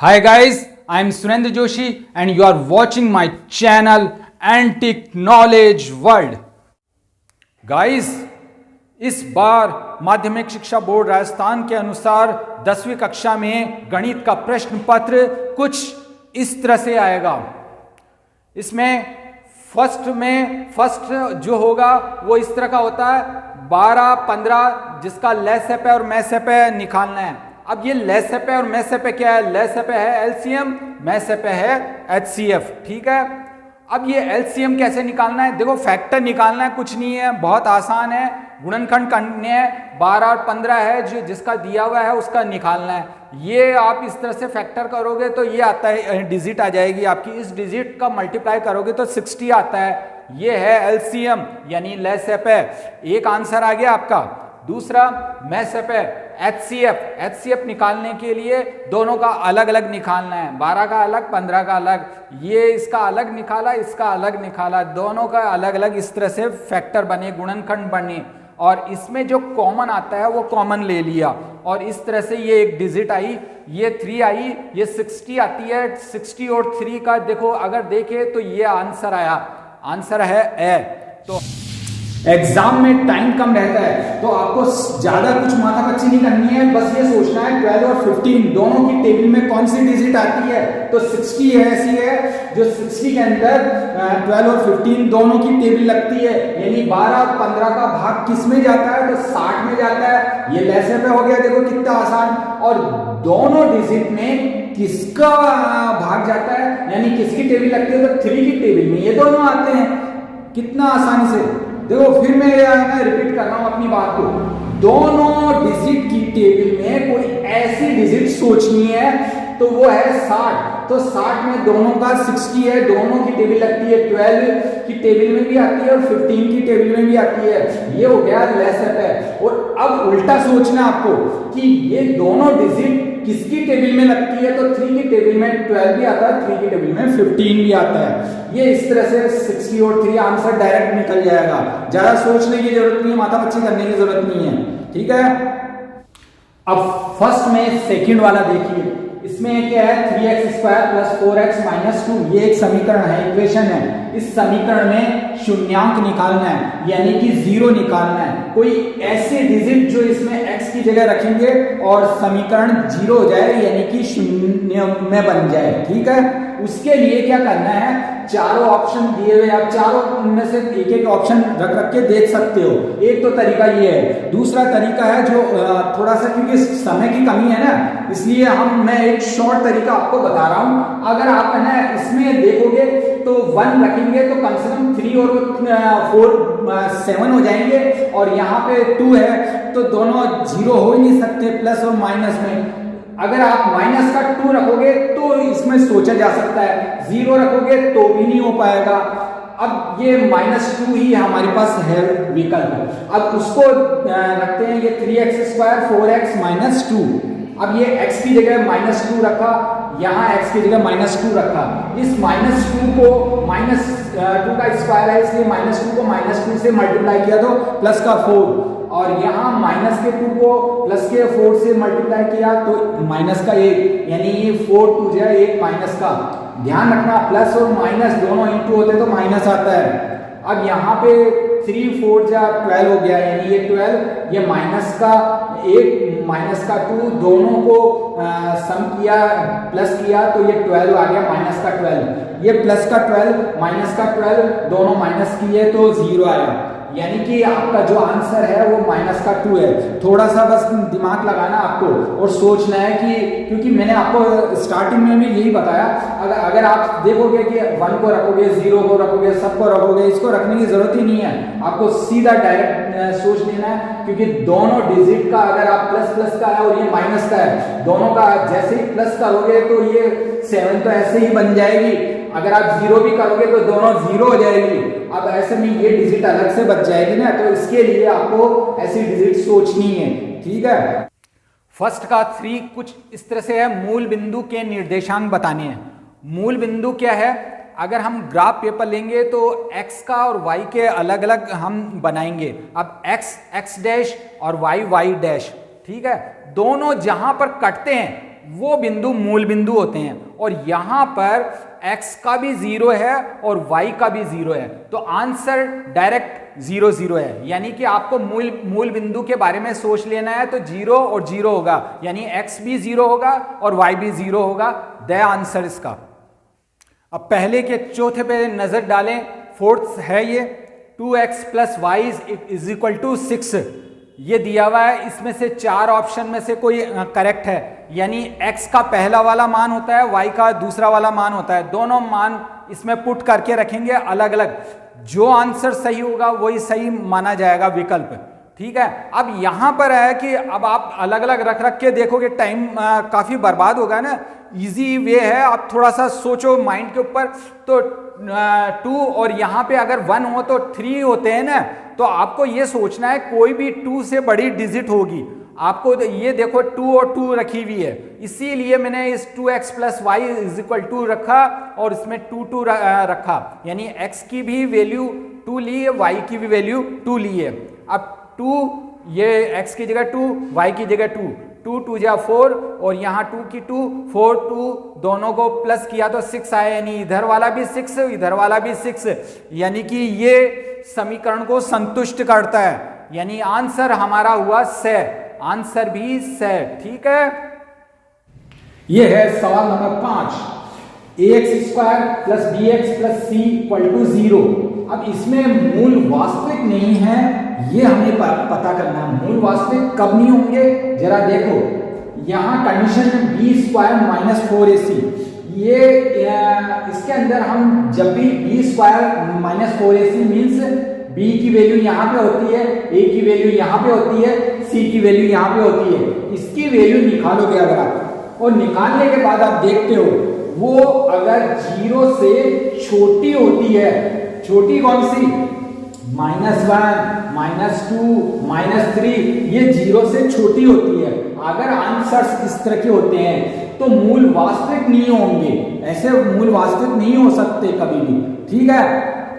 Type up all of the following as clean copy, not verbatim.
Hi guys, I am Surendra Joshi and you are watching my channel Antique Knowledge World. Guys, इस बार माध्यमिक शिक्षा board Rajasthan के अनुसार 10वीं कक्षा में गणित का प्रश्न पत्र कुछ इस तरह से आएगा। इसमें फर्स्ट जो होगा वो इस तरह का होता है 12, 15 जिसका लेसेप है और मैसेप है निकालना है। अब ये लेसेप है और मैसेप है क्या है? लेसेप है एलसीएम, मैसेप है एचसीएफ। ठीक है, अब ये एलसीएम कैसे निकालना है? देखो फैक्टर निकालना है, कुछ नहीं है, बहुत आसान है। गुणनखंड करने हैं, 12 और 15 है जो जिसका दिया हुआ है उसका निकालना है। ये आप इस तरह से फैक्टर करोगे तो ये आता है, डिजिट आ जाएगी आपकी। इस डिजिट का मल्टीप्लाई करोगे तो 60 आता है। ये है एलसीएम यानी लेसेप है। एक आंसर आ गया आपका। दूसरा मैसेप है एचसीएफ। एचसीएफ निकालने के लिए दोनों का अलग अलग निकालना है, 12 का अलग, 15 का अलग। ये इसका अलग निकाला, इसका अलग निकाला, दोनों का अलग अलग इस तरह से फैक्टर बने, गुणनखंड बने। और इसमें जो कॉमन आता है वो कॉमन ले लिया और इस तरह से ये एक डिजिट आई, ये 3 आई, ये 60 आती है। 60 और 3 का देखो अगर देखे तो ये आंसर आया, आंसर है ए। तो एग्जाम में टाइम कम रहता है तो आपको ज्यादा कुछ माथापच्ची नहीं करनी है, बस ये सोचना है 12 और 15 दोनों की टेबल में कौन सी डिजिट आती है। तो 60 है ऐसी है जो 60 के अंदर 12 और 15 दोनों की टेबल लगती है, यानी 12 और 15 का भाग किस में जाता है? तो 60 में जाता है। ये लेसेप पे हो गया, देखो कितना आसान। और दोनों डिजिट में किसका भाग जाता है यानी किसकी टेबल लगती है? तो 3 की टेबल में ये दोनों आते हैं। कितना आसानी से देखो, फिर मैं रिपीट कर रहा हूं अपनी बात को। दोनों डिजिट की टेबल में कोई ऐसी डिजिट सोचनी है तो वो है 60। तो 60 में दोनों का 60 है, दोनों की टेबल लगती है, 12 की टेबल में भी आती है और 15 की टेबल में भी आती है। ये हो गया लेसेप है। और अब उल्टा सोचना आपको कि ये दोनों डिजिट किसकी टेबल में लगती है? तो 3 की टेबल में 12 भी आता है, 3 की टेबल में 15 भी आता है। ये इस तरह से 60 और 3 आंसर डायरेक्ट निकल जाएगा। ज्यादा सोचने की जरूरत नहीं है, माथापच्ची करने की जरूरत नहीं है। ठीक है, अब फर्स्ट में सेकंड वाला देखिए। इसमें क्या है? 3x² + 4x - 2 ये एक समीकरण है, इक्वेशन है। इस समीकरण में शून्यांक निकालना है यानी कि 0 निकालना है। कोई ऐसे डिजिट जो इसमें x की जगह रखेंगे और समीकरण 0 हो जाए यानी कि शून्य में बन जाए। ठीक है, उसके लिए क्या करना है? चारों ऑप्शन दिए हुए, आप चारों में से एक एक ऑप्शन रख रख के देख सकते हो। एक तो तरीका ये है। दूसरा तरीका है जो थोड़ा सा, क्योंकि समय की कमी है ना, इसलिए मैं एक शॉर्ट तरीका आपको बता रहा हूं। अगर आप है ना इसमें देखोगे तो 1 रखेंगे तो कम से कम 3 और 4 7 हो जाएंगे, और यहाँ पे 2 है तो दोनों 0 हो ही नहीं सकते प्लस और माइनस में। अगर आप माइनस का 2 रखोगे तो इसमें सोचा जा सकता है, 0 रखोगे तो भी नहीं हो पाएगा। अब ये -2 ही हमारे पास है विकल्प। अब उसको रखते हैं, ये 3x² 4x - 2। अब ये x की जगह -2 रखा, यहाँ x की जगह -2 रखा। इस -2 को -2 का स्क्वायर है इसलिए -2 को -2 से मल्टीप्लाई किया तो प्लस का 4, और यहाँ -2 को प्लस के 4 से मल्टीप्लाई किया तो माइनस का 1, यानी ये 4 2 जाए 1 माइनस का। ध्यान रखना प्लस और माइनस दोनों इंटू होते तो माइनस आता है। अब यहाँ पे 3 4 जा 12 हो गया, यानी ये 12, ये माइनस का 1 माइनस का 2 दोनों को सम किया, प्लस किया तो ये 12 आ गया, माइनस का 12। ये प्लस का 12 माइनस का 12 दोनों माइनस किए तो 0 आया, यानी कि आपका जो आंसर है वो -2 है। थोड़ा सा बस दिमाग लगाना आपको और सोचना है कि, क्योंकि मैंने आपको स्टार्टिंग में भी यही बताया, अगर आप देखोगे कि 1 को रखोगे, 0 को रखोगे, सब को रखोगे, इसको रखने की जरूरत ही नहीं है। आपको सीधा डायरेक्ट सोच लेना है, क्योंकि दोनों डिजिट का अगर आप प्लस का है और ये माइनस का है, दोनों का जैसे ही प्लस करोगे तो ये 7 तो ऐसे ही बन जाएगी। अगर आप 0 भी करोगे तो दोनों 0 हो जाएगी। अब ऐसे में ये डिजिट अलग से बच जाएगी ना, तो इसके लिए आपको ऐसी डिजिट सोचनी है। ठीक है, फर्स्ट का 3 कुछ इस तरह से है, मूल बिंदु के निर्देशांक बताने हैं। मूल बिंदु क्या है? अगर हम ग्राफ पेपर लेंगे तो x का और y के अलग अलग हम बनाएंगे। अब x डैश और y डैश, ठीक है, दोनों जहां पर कटते हैं वो बिंदु मूल बिंदु होते हैं, और यहां पर x का भी 0 है और y का भी 0 है, तो आंसर डायरेक्ट 0 0 है। यानी कि आपको मूल बिंदु के बारे में सोच लेना है, तो 0 और 0 होगा, यानी x भी 0 होगा और y भी 0 होगा, द आंसर इसका। अब पहले के चौथे पे नजर डालें, फोर्थ है ये 2x plus Y is equal to 6, ये दिया हुआ है। इसमें से 4 ऑप्शन में से कोई करेक्ट है, यानी x का पहला वाला मान होता है, y का दूसरा वाला मान होता है, दोनों मान इसमें पुट करके रखेंगे अलग अलग, जो आंसर सही होगा वही सही माना जाएगा विकल्प, ठीक है। अब यहां पर है कि अब आप अलग अलग रख रख के देखोगे, टाइम काफी बर्बाद होगा ना। इजी वे है, आप थोड़ा सा सोचो माइंड के ऊपर, तो 2 और यहाँ पे अगर 1 हो तो 3 होते हैं ना, तो आपको ये सोचना है कोई भी 2 से बड़ी डिजिट होगी। आपको ये देखो 2 और 2 रखी हुई है, इसीलिए मैंने इस 2x plus Y is equal 2 रखा और इसमें 2 2 रखा, यानी x की भी वैल्यू 2 ली है, y की भी वैल्यू 2 ली है। अब 2 ये x की जगह 2, y की जगह 2, 2 2 जा 4 और यहाँ 2 की 2, 4 2 दोनों को प्लस किया तो 6 आया, यानी इधर वाला भी 6 इधर वाला भी 6, यानी कि ये समीकरण को संतुष्ट करता है, यानी आंसर हमारा हुआ से, आंसर भी से, ठीक है। ये है सवाल नंबर 5, ax square plus bx plus c equal to 0। अब इसमें मूल वास्तविक नहीं है, ये हमें पता करना है। मूल वास्तविक कब नहीं होंगे, जरा देखो यहां condition B square minus 4ac, ये इसके अंदर हम जब भी B square minus 4ac means b की वैल्यू यहाँ पे होती है, a की वैल्यू यहाँ पे होती है, c की वैल्यू यहाँ पे होती है, इसकी वैल्यू निकालोगे अगर आप, और निकालने के बाद आप देखते हो वो अगर 0 से छोटी होती है, छोटी कौन सी, -1 -2 -3, ये 0 से छोटी होती है। अगर आंसर्स इस तरह के होते हैं तो मूल वास्तविक नहीं होंगे, ऐसे मूल वास्तविक नहीं हो सकते कभी भी, ठीक है।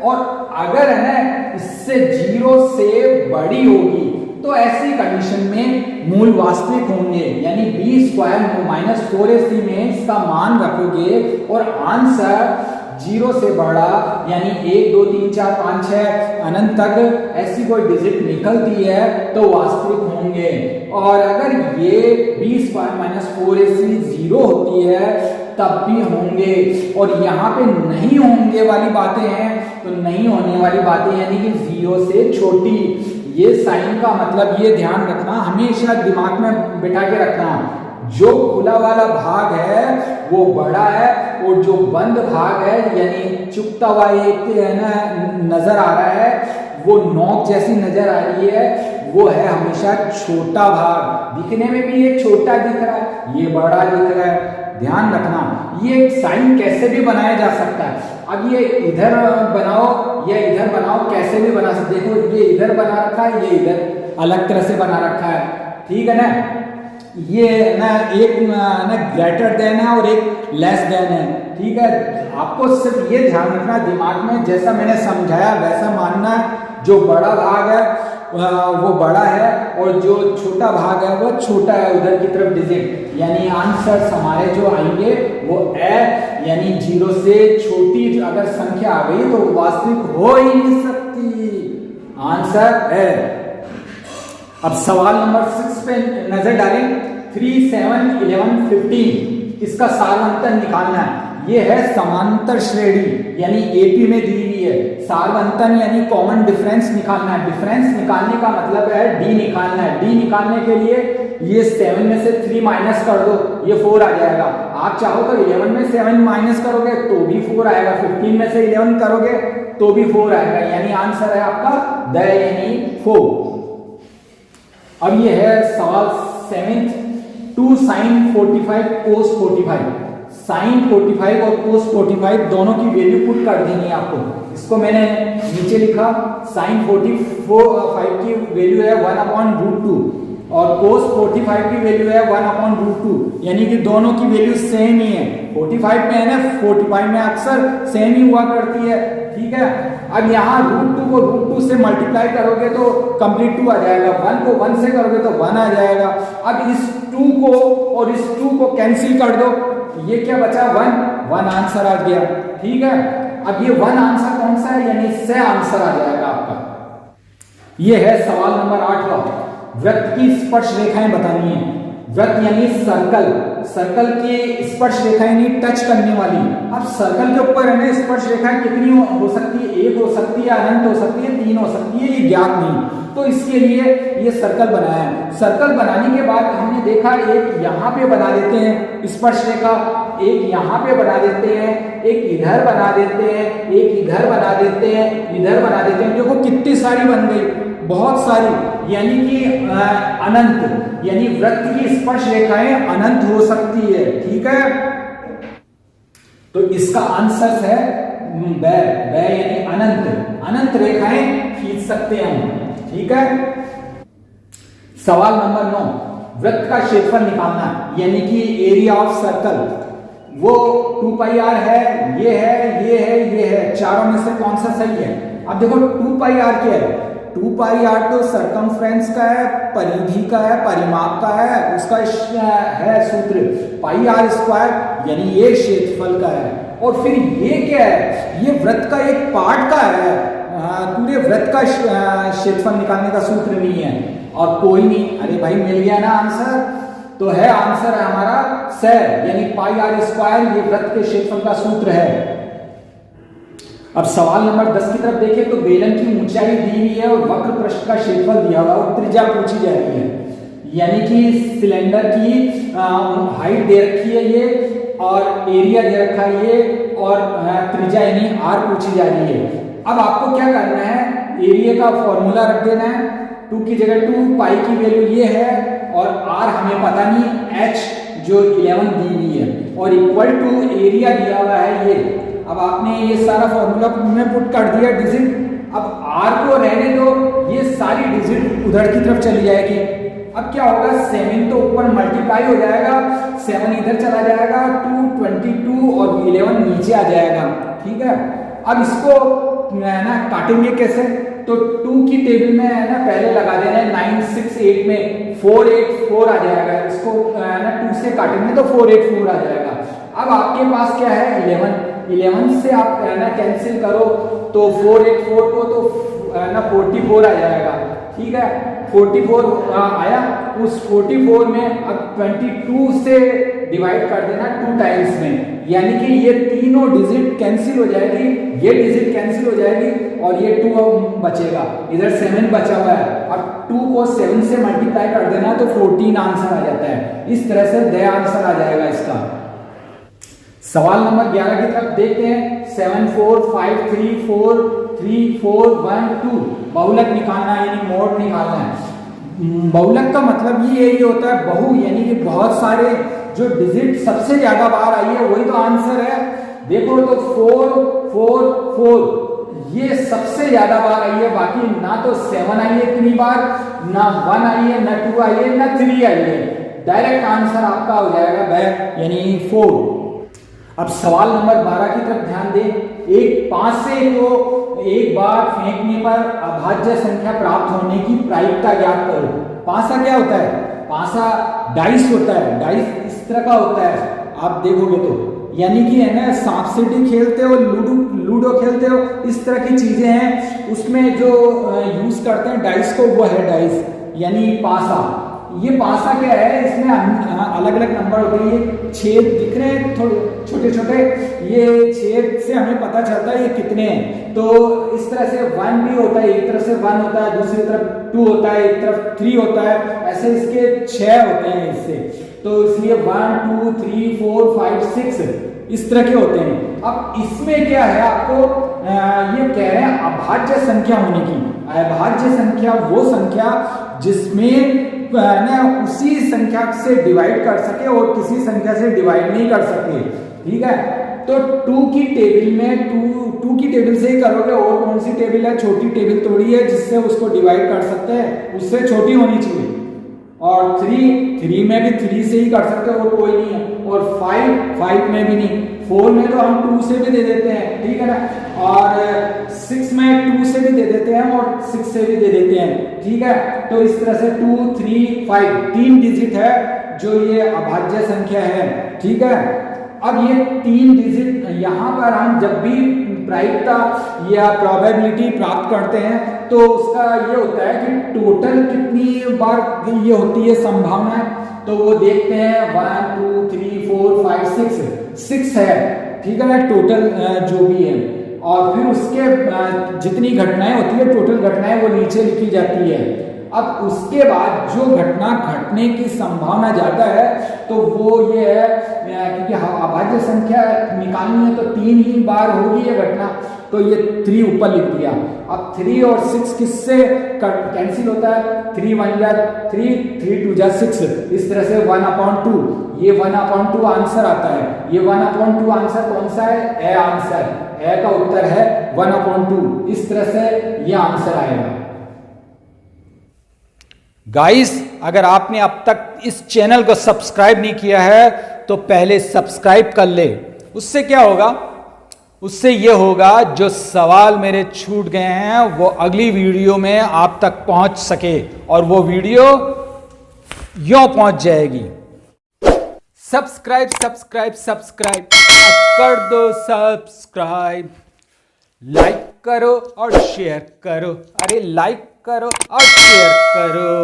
और अगर है ना इससे 0 से बड़ी होगी तो ऐसी कंडीशन में मूल वास्तविक होंगे, यानी बी स्क्वायर माइनस 4ac में इसका मान रखोगे और आंसर 0 से बड़ा, यानी 1 2 3 4 5 6 अनंत तक ऐसी कोई डिजिट निकलती है तो वास्तविक होंगे। और अगर ये बी स्क्वायर माइनस 4ac 0 होती है तब भी होंगे, और यहाँ पे नहीं होंगे वाली बातें हैं, तो नहीं होने वाली बातें यानी कि 0 से छोटी। ये साइन का मतलब ये ध्यान रखना, हमेशा दिमाग में बिठा के रखना, जो खुला वाला भाग है वो बड़ा है और जो बंद भाग है यानी चुपता हुआ एक है ना नजर आ रहा है, वो नोक जैसी नजर आ रही है, वो है हमेशा छोटा भाग। दिखने में भी ये छोटा दिख रहा है, ये बड़ा दिख रहा है, ध्यान रखना। ये साइन कैसे भी बनाया जा सकता है, अब ये इधर बनाओ या इधर बनाओ, कैसे भी बना सकते। देखो ये इधर बना रखा है, ये इधर अलग तरह से बना रखा है, ठीक है ना। ये ना एक ना ग्रेटर देन है और एक लेस देन है, ठीक है। आपको सिर्फ ये ध्यान रखना दिमाग में, जैसा मैंने समझाया वैसा मानना है। जो बड़ा भाग है वो बड़ा है और जो छोटा भाग है वो छोटा है, उधर की तरफ डिजिट, यानी आंसर हमारे जो आएंगे वो है, यानी 0 से छोटी अगर संख्या आ गई तो वास्तविक हो ही नहीं सकती, आंसर है। अब सवाल नंबर 6 पे नजर डालें, 3 7 11 15, इसका सारांतर निकालना है। ये है समांतर श्रेणी, यानी एपी में दी हुई है। सार्वंतन यानी कॉमन डिफरेंस निकालना है। डिफरेंस निकालने का मतलब है डी निकालना है। डी निकालने के लिए ये 7 में से 3 माइनस कर दो, ये 4 आ जाएगा। आप चाहो तो 11 में 7 माइनस करोगे तो भी 4 आएगा, 15 में से 11 करोगे तो भी 4 आएगा, यानी आंसर है आपका द यानी 4। अब ये है सवाल 7, 2 sin 45 cos 45। साइन 45 और कोस 45 दोनों की वैल्यू पुट कर देनी है आपको। इसको मैंने नीचे लिखा, साइन 45 की वैल्यू है 1/√2 और कोस 45 की वैल्यू है 1/√2, यानी कि दोनों की वैल्यू सेम ही है। 45 में है ना, 45 में अक्सर सेम ही हुआ करती है, ठीक है। अब यहाँ √2 को √2 से मल्टीप्लाई करोगे तो कंप्लीट 2 आ जाएगा, 1 को 1 से करोगे तो 1 आ जाएगा। अब इस 2 2 को और इस 2 को कैंसिल कर दो, ये क्या बचा 1 आंसर आ गया। ठीक है, अब ये 1 आंसर कौन सा है, यानी से आंसर आ जाएगा आपका। ये है सवाल नंबर 8वां, वृत्त की स्पर्श रेखाएं बतानी है। वृत्त यानी सर्कल की स्पर्श रेखा यानी टच करने वाली। अब सर्कल के ऊपर है ना स्पर्श रेखा कितनी हो सकती है, एक हो सकती है, अनंत हो सकती है, 3 हो सकती है, ये ज्ञात नहीं। तो इसके लिए ये सर्कल बनाया है। सर्कल बनाने के बाद हमने देखा एक यहाँ पे बना देते हैं स्पर्श रेखा, एक यहाँ पे बना देते हैं, एक इधर बना देते हैं, एक इधर बना देते हैं, इधर बना देते हैं। देखो कितनी सारी बन गई, बहुत सारी, यानी कि अनंत, यानी वृत्त की स्पर्श रेखाएं अनंत हो सकती है। ठीक है, तो इसका आंसर है बै यानी अनंत रेखाएं खींच सकते हैं हम। ठीक है, सवाल नंबर 9, वृत्त का क्षेत्रफल निकालना, यानी कि एरिया ऑफ सर्कल। वो 2 पाई आर है, ये है, ये है, ये है, चारों में से कौन सा सही है। अब देखो 2 पाई आर क्या है, 2 पाई आर तो सरकमफ्रेंस का है, परिधि का है, परिमाप का है, उसका है सूत्र पाई आर स्क्वायर, यानी ये क्षेत्रफल का है। और फिर ये क्या है, ये वृत्त का एक पार्ट का है, पूरे वृत्त का क्षेत्रफल निकालने का सूत्र नहीं है। और कोई नहीं, अरे भाई मिल गया ना आंसर, तो है आंसर है हमारा से, यानी पाई आर स्क्वायर, ये वृत्त के क्षेत्रफल का सूत्र है। अब सवाल नंबर 10 की तरफ देखें तो बेलन की ऊंचाई दी हुई है और वक्र पृष्ठ का क्षेत्रफल दिया हुआ और त्रिज्या पूछी जा रही है, यानी कि सिलेंडर की हाइट दे रखी है ये, और एरिया दे रखा है ये, और त्रिज्या यानी आर पूछी जा रही है। अब आपको क्या करना है, एरिया का फॉर्मूला रख देना है, 2 की जगह 2, पाई की वैल्यू ये है, और आर हमें पता नहीं, एच जो 11 दी हुई है, और इक्वल टू एरिया दिया हुआ है ये। अब आपने ये सारा फॉर्मूला में पुट कर दिया डिजिट। अब आर को रहने दो, ये सारी डिजिट उधर की तरफ चली जाएगी। अब क्या होगा, 7 तो ऊपर मल्टीप्लाई हो जाएगा, 7 इधर चला जाएगा, 2 22 और 11 नीचे आ जाएगा। ठीक है, अब इसको ना काटेंगे कैसे, तो 2 की टेबल में है ना पहले लगा देना है 968 में 484 आ जाएगा। इसको ना 2 से काटेंगे तो 484 आ जाएगा। अब आपके पास क्या है 11 से आप ना कैंसिल करो तो 484 को तो ना 44 आ जाएगा। ठीक है, 44 आया, उस 44 में अब 22 से डिवाइड कर देना 2 टाइम्स में, यानी कि ये तीनों डिजिट कैंसिल हो जाएगी, ये डिजिट कैंसिल हो जाएगी और ये 2 बचेगा, इधर 7 बचा हुआ है। अब 2 को 7 से मल्टीप्लाई कर देना तो 14 आंसर आ जाता है। इस तरह से द आंसर आ जाएगा इसका। सवाल नंबर 11 की तरफ देखते हैं। 7 4 5 3 4 3 4 1 2 बहुलक निकालना है, यानी मोड निकालना है। बहुलक का मतलब ये यही होता है, बहु यानी कि बहुत सारे जो डिजिट सबसे ज्यादा बार आई है वही तो आंसर है। देखो तो 4 4 4 ये सबसे ज्यादा बार आई है, बाकी ना तो 7 आई है इतनी बार, ना 1 आई है, ना 2 आई है, ना 3 आई है। डायरेक्ट आंसर आपका हो जाएगा ब यानी 4। अब सवाल नंबर 12 की तरफ ध्यान दें। एक पासे को एक बार फेंकने पर अभाज्य संख्या प्राप्त होने की प्रायिकता ज्ञात करो। पासा क्या होता है, पासा डाइस होता है, डाइस इस तरह का होता है, आप देखोगे तो, यानी कि है ना सांप सीढ़ी खेलते हो, लूडो खेलते हो, इस तरह की चीजें हैं, उसमें जो यूज करते हैं डाइस को, वो है डाइस यानी पासा। ये पासा क्या है, इसमें अलग अलग नंबर होते हैं, ये छेद दिख रहे हैं थोड़े छोटे छोटे, ये छेद से हमें पता चलता है ये कितने हैं। तो इस तरह से 1 भी होता है, एक तरफ से 1 होता है, दूसरी तरफ 2 होता है, एक तरफ 3 होता है, ऐसे इसके 6 होते हैं इससे। तो इसलिए 1 2 3 4 5 6 इस तरह के होते हैं। अब इसमें क्या है, आपको ये कह रहे हैं अभाज्य संख्या होने की। अभाज्य संख्या वो संख्या जिसमें ना उसी संख्या से डिवाइड कर सके और किसी संख्या से डिवाइड नहीं कर सके। ठीक है, तो 2 की टेबल में 2 की टेबल से ही करोगे, और कौन सी टेबल है, छोटी टेबल थोड़ी है जिससे उसको डिवाइड कर सकते हैं, उससे छोटी होनी चाहिए। और 3 में भी 3 से ही कर सकते हो, और कोई नहीं है। और 5 में भी नहीं, 4 में तो हम 2 से भी दे देते हैं, ठीक है ना, और 6 में 2 से भी दे देते हैं और 6 से भी दे देते हैं। ठीक है, तो इस तरह से 2 3 5 3 डिजिट है जो ये अभाज्य संख्या है, ठीक है। अब ये 3 डिजिट, यहाँ पर हम जब भी प्रायिकता या प्रोबेबिलिटी प्राप्त करते हैं तो उसका ये होता है कि टोटल कितनी बार ये होती है संभावना, तो वो देखते हैं 1 2 3 4 5 6 है, ठीक है, टोटल जो भी है। और फिर उसके जितनी घटनाएं होती है, टोटल घटनाएं वो नीचे लिखी जाती है। अब उसके बाद जो घटना घटने की संभावना ज्यादा है तो वो ये है, क्योंकि अभाज्य संख्या निकालनी है तो 3 ही बार होगी ये घटना, तो ये 3 ऊपर लिख दिया। अब 3 और 6 किससे कैंसिल होता है, 3 1 जा 3, 3 2 जा 6, इस तरह से 1/2, ये 1/2 आंसर आता है। ये 1/2 आंसर कौन सा है, ए आंसर, ए का उत्तर है 1/2। इस तरह से ये आंसर आएगा। गाइस, अगर आपने अब तक इस चैनल को सब्सक्राइब नहीं किया है तो पहले सब्सक्राइब कर ले। उससे क्या होगा, उससे यह होगा जो सवाल मेरे छूट गए हैं वो अगली वीडियो में आप तक पहुंच सके, और वो वीडियो यूं पहुंच जाएगी। सब्सक्राइब सब्सक्राइब सब्सक्राइब कर दो सब्सक्राइब, लाइक करो और शेयर करो, अरे लाइक करो और शेयर करो।